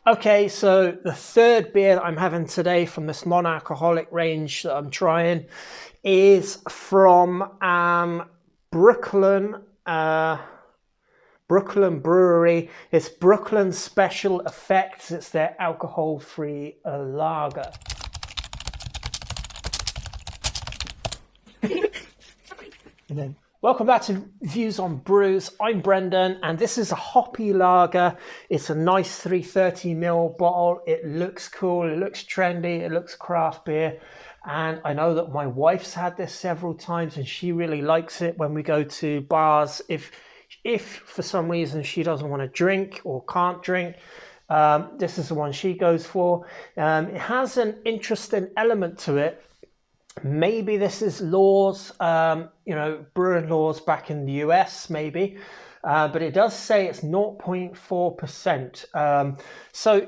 Okay, so the third beer that I'm having today from this non-alcoholic range that I'm trying is from Brooklyn, Brooklyn Brewery. It's Brooklyn Special Effects. It's their alcohol-free lager. And then, welcome back to Views on Brews. I'm Brendan, and this is a hoppy lager. It's a nice 330ml bottle. It looks cool, it looks trendy, it looks craft beer. And I know that my wife's had this several times, and she really likes it when we go to bars. If for some reason she doesn't want to drink or can't drink, this is the one she goes for. It has an interesting element to it. Maybe this is laws, brewing laws back in the US, maybe. But it does say it's 0.4%. So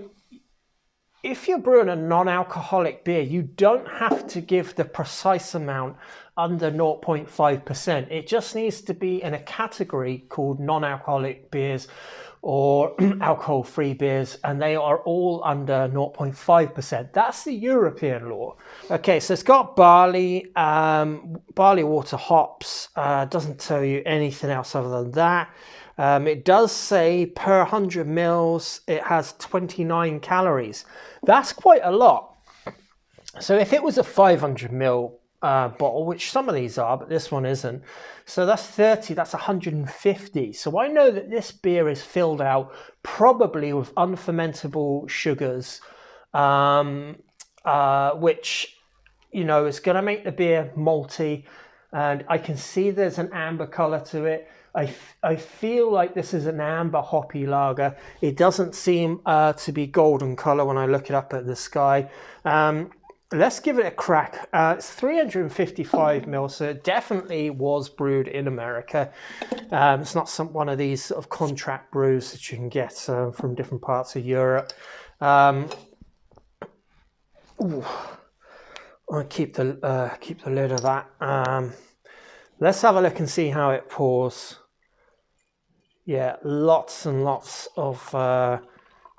if you're brewing a non-alcoholic beer, you don't have to give the precise amount under 0.5%. It just needs to be in a category called non-alcoholic beers or alcohol-free beers, and they are all under 0.5%. That's the European law. Okay, so it's got barley water, hops. Doesn't tell you anything else other than that. It does say per 100 mils, it has 29 calories. That's quite a lot. So if it was a 500 ml bottle, which some of these are, but this one isn't. So that's 30, that's 150. So I know that this beer is filled out probably with unfermentable sugars, which, is going to make the beer malty. And I can see there's an amber color to it. I feel like this is an amber hoppy lager. It doesn't seem to be golden color when I look it up at the sky. Let's give it a crack. It's 355 ml, so it definitely was brewed in America. It's not one of these sort of contract brews that you can get from different parts of Europe. I'll keep the lid of that. Let's have a look and see how it pours. Yeah, lots and lots of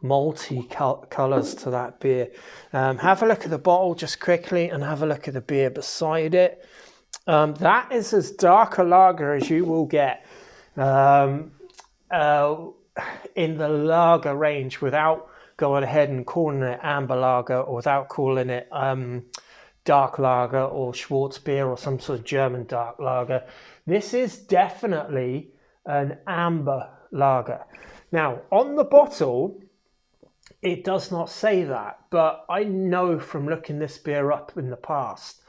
malty colours to that beer. Have a look at the bottle just quickly and have a look at the beer beside it. That is as dark a lager as you will get in the lager range without going ahead and calling it amber lager or without calling it dark lager or Schwarzbier or some sort of German dark lager. This is definitely an amber lager. Now, on the bottle, it does not say that, but I know from looking this beer up in the past,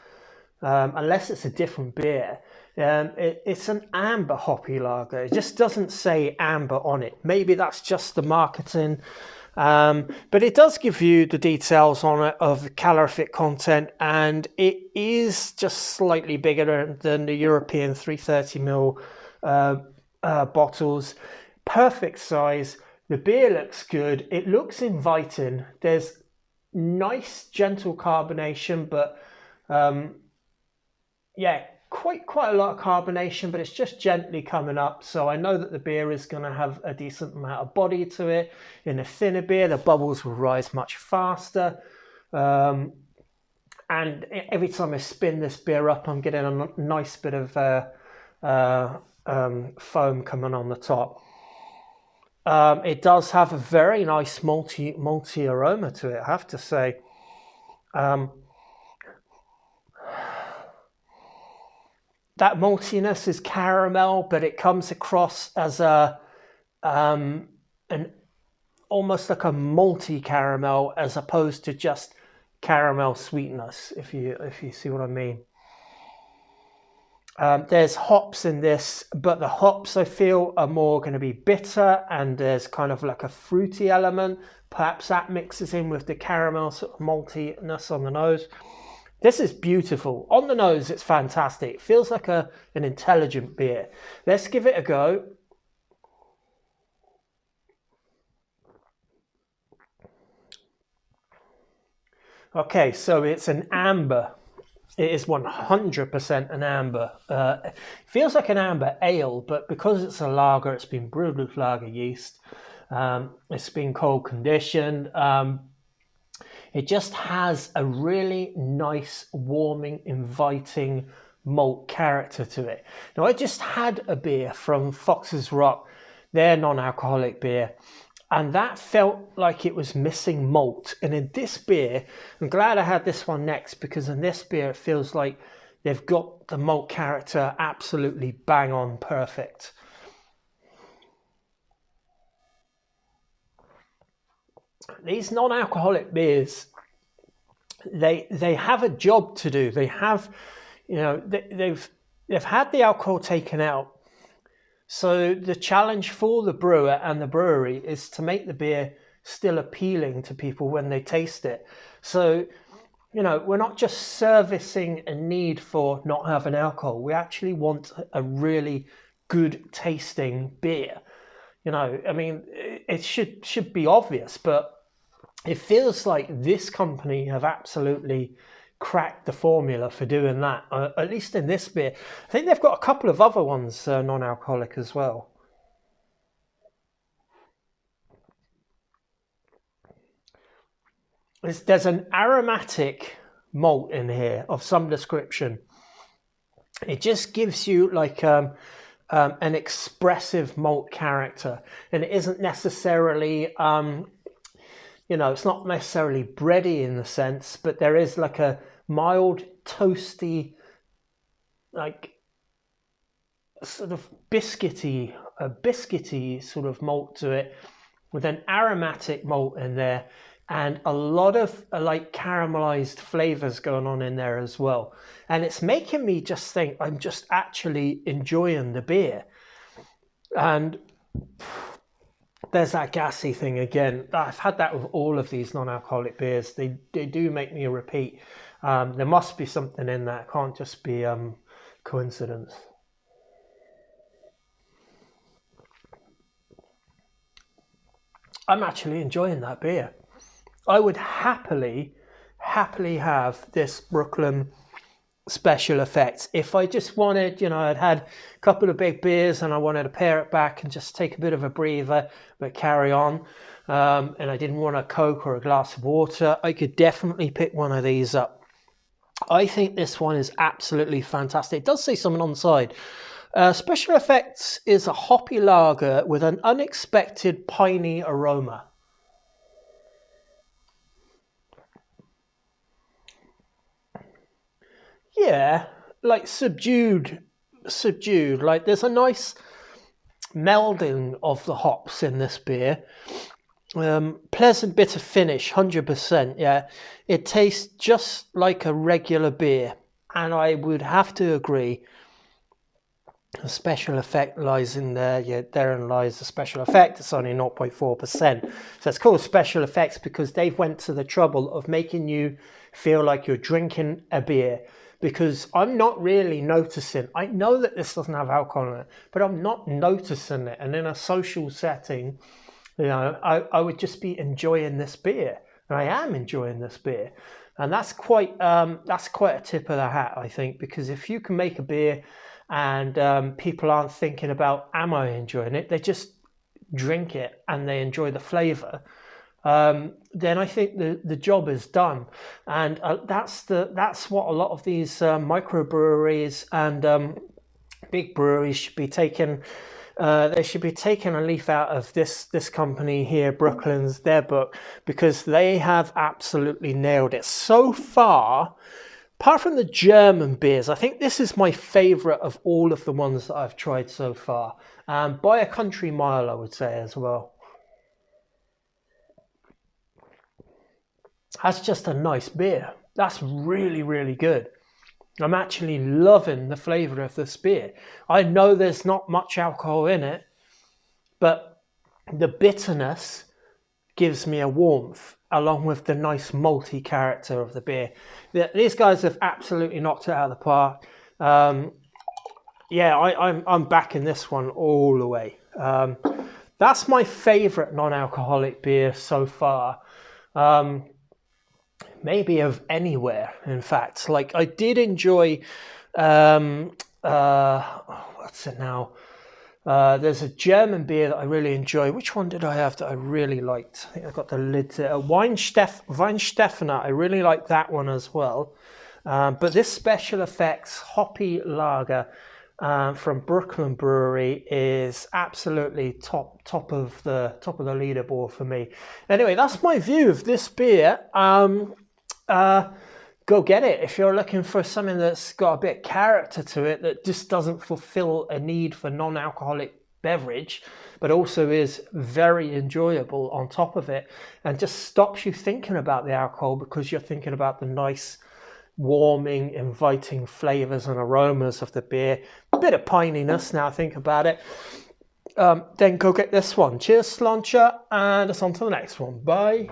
unless it's a different beer, it's an amber hoppy lager. It just doesn't say amber on it. Maybe that's just the marketing, but it does give you the details on it of the calorific content, and it is just slightly bigger than the European 330ml bottles. Perfect size. The beer looks good. It looks inviting. There's nice, gentle carbonation, but quite a lot of carbonation, but it's just gently coming up. So I know that the beer is going to have a decent amount of body to it. In a thinner beer, the bubbles will rise much faster. And every time I spin this beer up, I'm getting a nice bit of foam coming on the top. It does have a very nice malty aroma to it, I have to say. That maltiness is caramel, but it comes across as an almost like a malty caramel as opposed to just caramel sweetness, if you see what I mean. There's hops in this, but the hops I feel are more going to be bitter, and there's kind of like a fruity element. Perhaps that mixes in with the caramel sort of maltiness on the nose. This is beautiful. On the nose, it's fantastic. It feels like an intelligent beer. Let's give it a go. Okay, so it's an amber. It is 100% an amber. It feels like an amber ale, but because it's a lager, it's been brewed with lager yeast. It's been cold conditioned. It just has a really nice, warming, inviting malt character to it. Now, I just had a beer from Fox's Rock, their non-alcoholic beer, and that felt like it was missing malt. And in this beer, I'm glad I had this one next, because in this beer it feels like they've got the malt character absolutely bang on perfect. These non-alcoholic beers, they have a job to do. They have, they've had the alcohol taken out. So the challenge for the brewer and the brewery is to make the beer still appealing to people when they taste it. So, we're not just servicing a need for not having alcohol. We actually want a really good tasting beer. It should be obvious, but it feels like this company have absolutely cracked the formula for doing that, at least in this beer. I think they've got a couple of other ones non-alcoholic as well. There's an aromatic malt in here of some description. It just gives you like an expressive malt character, and it isn't necessarily it's not necessarily bready in the sense, but there is like a mild, toasty, like sort of biscuity sort of malt to it, with an aromatic malt in there, and a lot of like caramelized flavors going on in there as well. And it's making me just think I'm just actually enjoying the beer. And there's that gassy thing again. I've had that with all of these non-alcoholic beers. They do make me repeat. There must be something in that. It can't just be coincidence. I'm actually enjoying that beer. I would happily have this Brooklyn Special Effects if I just wanted, I'd had a couple of big beers and I wanted to pare it back and just take a bit of a breather but carry on, and I didn't want a Coke or a glass of water. I could definitely pick one of these up. I think this one is absolutely fantastic. It does say something on the side. Special Effects is a hoppy lager with an unexpected piney aroma. Yeah, like subdued. Like there's a nice melding of the hops in this beer. Pleasant bitter finish, 100%. Yeah, it tastes just like a regular beer, and I would have to agree. The special effect lies in there. Yeah, therein lies the special effect. It's only 0.4%. So it's called special effects because they've went to the trouble of making you feel like you're drinking a beer. Because I'm not really noticing. I know that this doesn't have alcohol in it, but I'm not noticing it. And in a social setting, I would just be enjoying this beer, and I am enjoying this beer, and that's quite a tip of the hat, I think, because if you can make a beer and people aren't thinking about am I enjoying it, they just drink it and they enjoy the flavour. Then I think the job is done, and that's what a lot of these microbreweries and big breweries should be taking. They should be taking a leaf out of this company here, Brooklyn's, their book, because they have absolutely nailed it so far. Apart from the German beers, I think this is my favourite of all of the ones that I've tried so far, by a country mile, I would say as well. That's just a nice beer. That's really, really good. I'm actually loving the flavour of this beer. I know there's not much alcohol in it, but the bitterness gives me a warmth along with the nice malty character of the beer. These guys have absolutely knocked it out of the park. I'm backing this one all the way. That's my favourite non-alcoholic beer so far. Maybe of anywhere, in fact. Like I did enjoy what's it now? There's a German beer that I really enjoy. Which one did I have that I really liked? I think I got the lid there. Weinstefana. I really like that one as well. But this Special Effects Hoppy Lager from Brooklyn Brewery is absolutely top of the leaderboard for me. Anyway, that's my view of this beer. Go get it if you're looking for something that's got a bit of character to it, that just doesn't fulfill a need for non-alcoholic beverage, but also is very enjoyable on top of it, and just stops you thinking about the alcohol because you're thinking about the nice, warming, inviting flavors and aromas of the beer. A bit of pininess now I think about it. Then go get this one. Cheers, Slancha, and it's on to the next one. Bye.